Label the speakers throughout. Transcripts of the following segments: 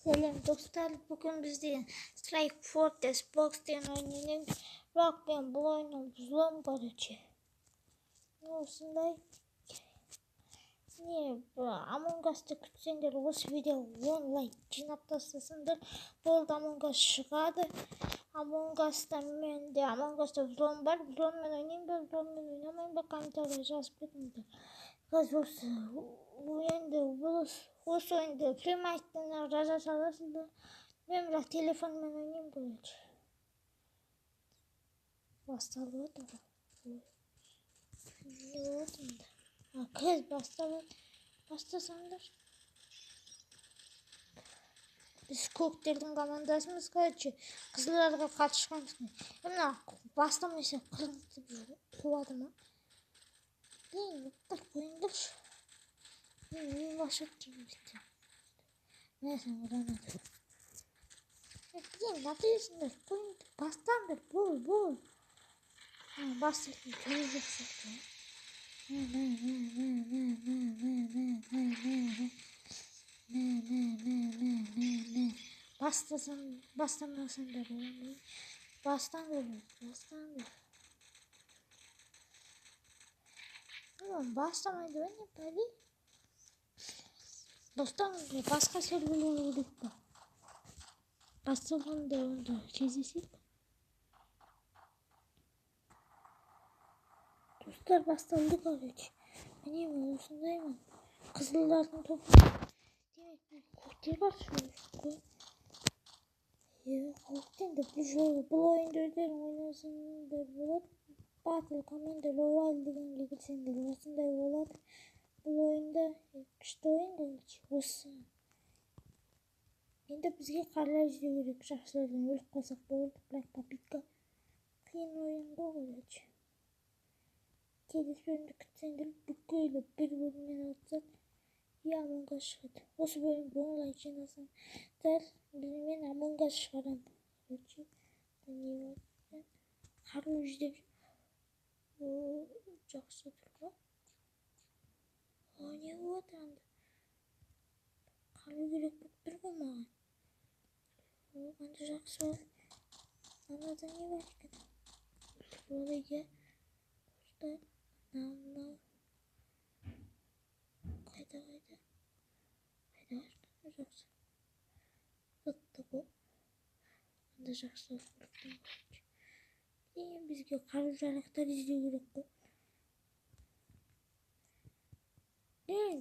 Speaker 1: Selam dostlar, bugün biz de Strike Fortress Box'ten oynayalım. Bırak ben bu oyunu buzluğum barıcı. Ne olsun da niye bu Among Us'ta kütsenler o video online cinap taslasındır. Bol da Among Us çıkardı. Among Us'ta ben de Among Us'ta buzluğum var. Buzluğum ben oynayayım, buzluğum ben oynamayayım. Bakalım tabi жазып кетіңдер. Қазір осы енді осы ойынды фримайттан жаза саласыңдар. Ben biraz telefonla oynayayım böyle. Bastalım da. Ne oldu da? Ha, kız bastalım. Bastasandır. Biz kokterдің командасымыз, короче, қызылдарға қатышқанбыз. Мына бастамаса қырынтып қуады ма? Қойыңдаршы. Мен башып келмейді. Нәсі ұрanadı. Ne yapıyorsunuz? Bastandır. Bul. Bahsettim. Göreceksin. Bastamazsın da böyle. Bastandır. Tamam, bastamaydı öyle böyle. Bastandır. Başka serverler olduk da. Bastamın da onda. Çizisi. Dostlar bastırdık artık. Benim olsundayım. Kızıllardan topu. Demek ki koktel var şöyle. Ya koktel de bu oyunda öderim oynasın da болады. Battle Commander Royal degенге келсеңдер осындай болады. Бұл ойында күшті ойын короче осы. Енді бізге қарай іздеу керек, жақсылардан өліп қалсақ болды. Бірақ попитка қиын ойын ғой короче. Келесі күтсеңдер бүкіл бір бөлімнен атсақ Among Us шығады. Осы бөлімді онлайн жинасаңдар мен Among Us шығарамын. Короче, не болды? Қару іздеп жақсы тұр. Не болды анда? Қару керек болып тұр ғой маған. Анда жақсы бар. Анада не бар екен? Олайға достар. Мынау қайда жақсы. Бұтты ғой. Анда жақсы бар. Бізге қару жарақтар іздеу керек қой.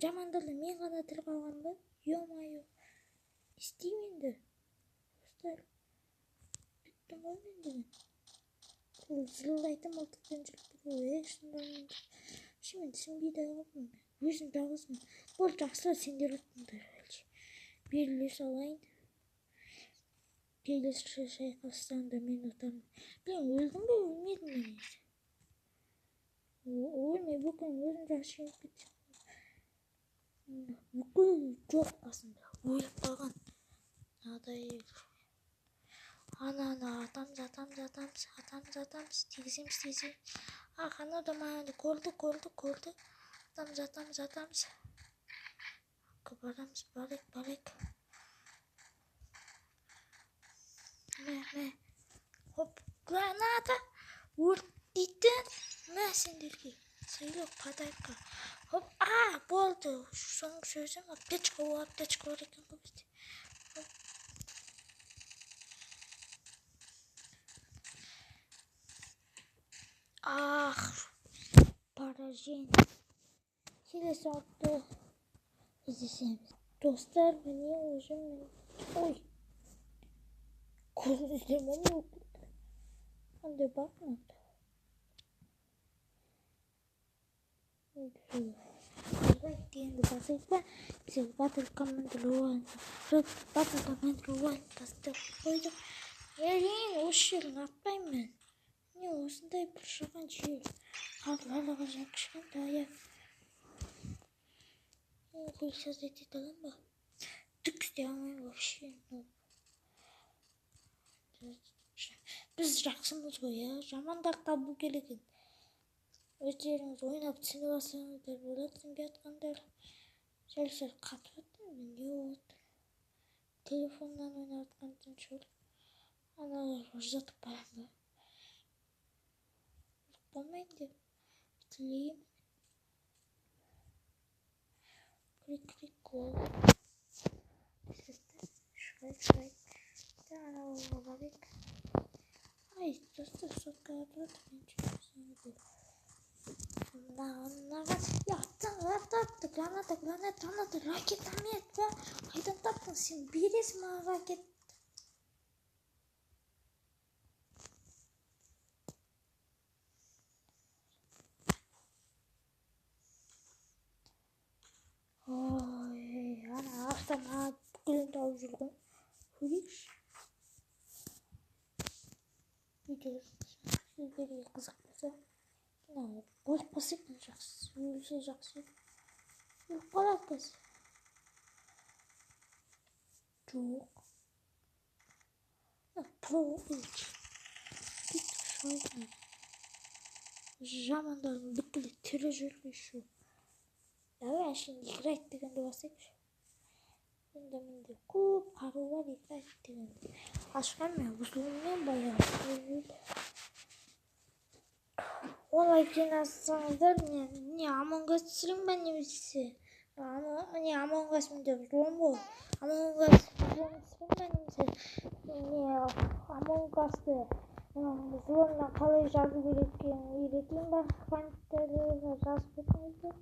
Speaker 1: Жамандарды мен ғана тірі қалған ба? Ё-майо. Істеймін енді. Достар. Біттім ғой мен деген. Жылдайтын мылтықпен жүріп тұр. Шындығын. Мен түсінбейді қалдым. Өзім жалғызмын. Бұл жақсы сендер ұттыңдар. Беріле салайын. Келесі шайқастан да мен ұтамын. Мен өлдім бе? Өлмедім мен. Өлмей бүкіл өзім жақсы жеңіп кетсем. Бүкіл жоқ басында. Өліп қалған. Адай. Ана атамыз. Тегіземіз. Ана да маңды көрді. Атамыз. Барамыз, барайық. Мә. Хоп, граната. Өрт дейтін. Мә сендерге. Сыйлық подарка. Хоп, болды. Соңғы сөзім аптечка бар екен ғой бізде. Поражение. Келесі атты іздесеміз. Достар, міне өзім. Ой. Көзіміздер міне өкілді. Қандай бар ма? Енді басайық па? Біз Battle Commander Royal тастап қойдық. Осы жерін атпаймын мен. Не осындай бір шығын жер. Қалғалыға жақшқан тая. Құй создать етілін ба? Түк істей алмайым вообще. Біз жақсымыз ғой, жамандар табу керек. Өздеріңіз ойнап түсініп алсаңыздар болады. Сенбей атқандар сәл қатып өттім. Не болды? telefondan oynatkandan şöyle. Analar uzatıp barandı. Olmayınca bitireyim. Klik gol. Sesler şuraya. Bir tane olarak. Ay dostlar sokakta oturunca. Onlar lanet raket amet var. Haydan taptın sen birisi mi raket? Oy, ana ağaçtan bugün de avcılığım. Huluş. Videosu sizlere kızıklısı. Ne? Boş pasif yapacaksın. Yürüyeceksin. Yok alakası. Çok. Pro 3. Git şöyle. Zamanların bitli tirajörlü şu. Ya ben şimdi ikra ettiğinde basayım. Şimdi kup karı var ikra ettiğinde. Aşkım ya bu sorunun bayağı. Olay genelde ne Among Us'ın benim birisi. Ama ne Among Us mı diyor? Rombo. Among Us benim birisi. Ne Among Us'ı. Zorla kalacağız gerektiğim ben fanteleri yazmıştım.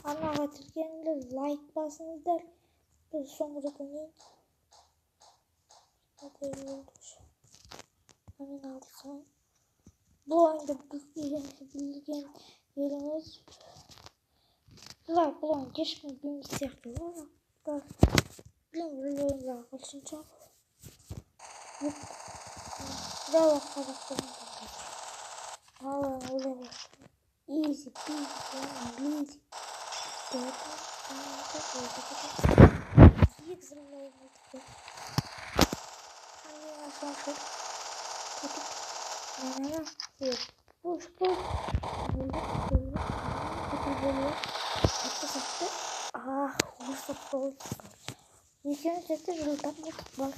Speaker 1: Anlatırken like basınız der. Sonra bunu hemen alsın. Bu oyunda bilgen yeriniz var. Bu oyun keşke bilgisayarda var. Da bilmiyorum oyunlar kaçınca. Yok. Ne var karakterim de. Valla öyle var. Easy peasy. İyi kızım ne olmadı. Hani aşağı tutup yok. Boş. Böyle. Sattı. Ah, fırsat oldu. Videonun sesi rıldak bak.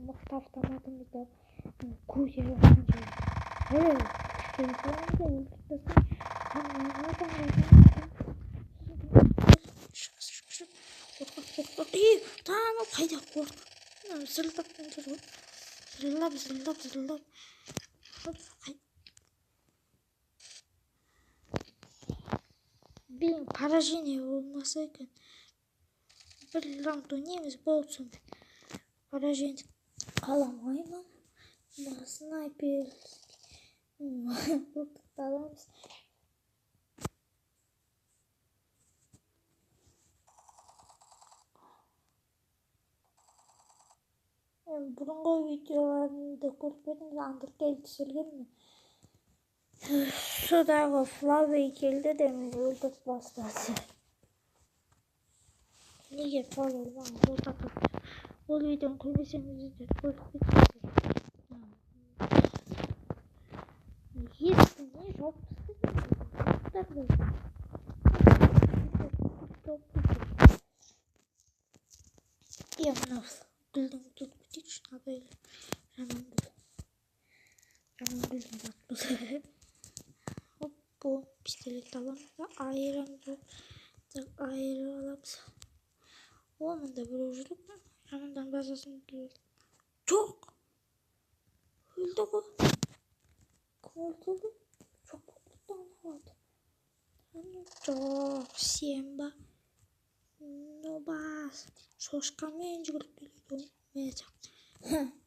Speaker 1: Muhtaftan da kuyuya yapınca öyle telefonda iyi tamam haydi kork zırlap benim parajini olmasaydı bir round oynayamaz bolsun parajini kalamayım ama sniper tutalımız burungo videolarında көрсетпедіңіз Undertale түсірген mi? Şuдағы Flavey келді де мен өлтіріп бастады. Неге Flavey маған жолда тұрды? Ол видеоны көрмесеңіздер көріп кетіңіздер. Если не жауап я мынау гүлдің тут кетейікші абайлы жаман гүлдің жатпыз бұл пистолет аламыз да айырып аламыз о мында біреу жүріп жамандан базасын жоқ өлді ғой өлді жоқ жоқ сенба Nobas. Şoşkaмен жүгіріп келеді ғой.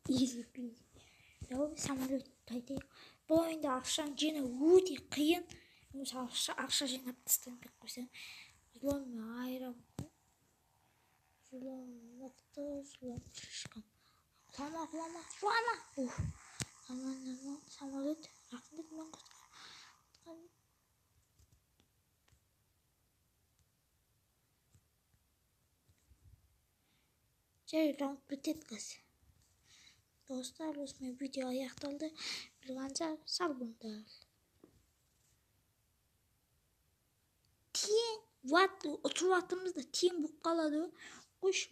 Speaker 1: Easy peasy. Jau самолет қайтайық. Бұл ойында ақшаны жинау өте қиын. Мысалы ақша жинап тастаймын деп қойсаң. Взлом айрам. Взлом мықты, взлом шишкам. Құлама. Аман. Самолет. Рахмет мен құтқарған. Раунд бітеді қазір. dostlar, osman video ayaqdaldı. Bilğanca sağ bulun. Tiyen otur vaxtımızda tiyen bu qaladı. Quş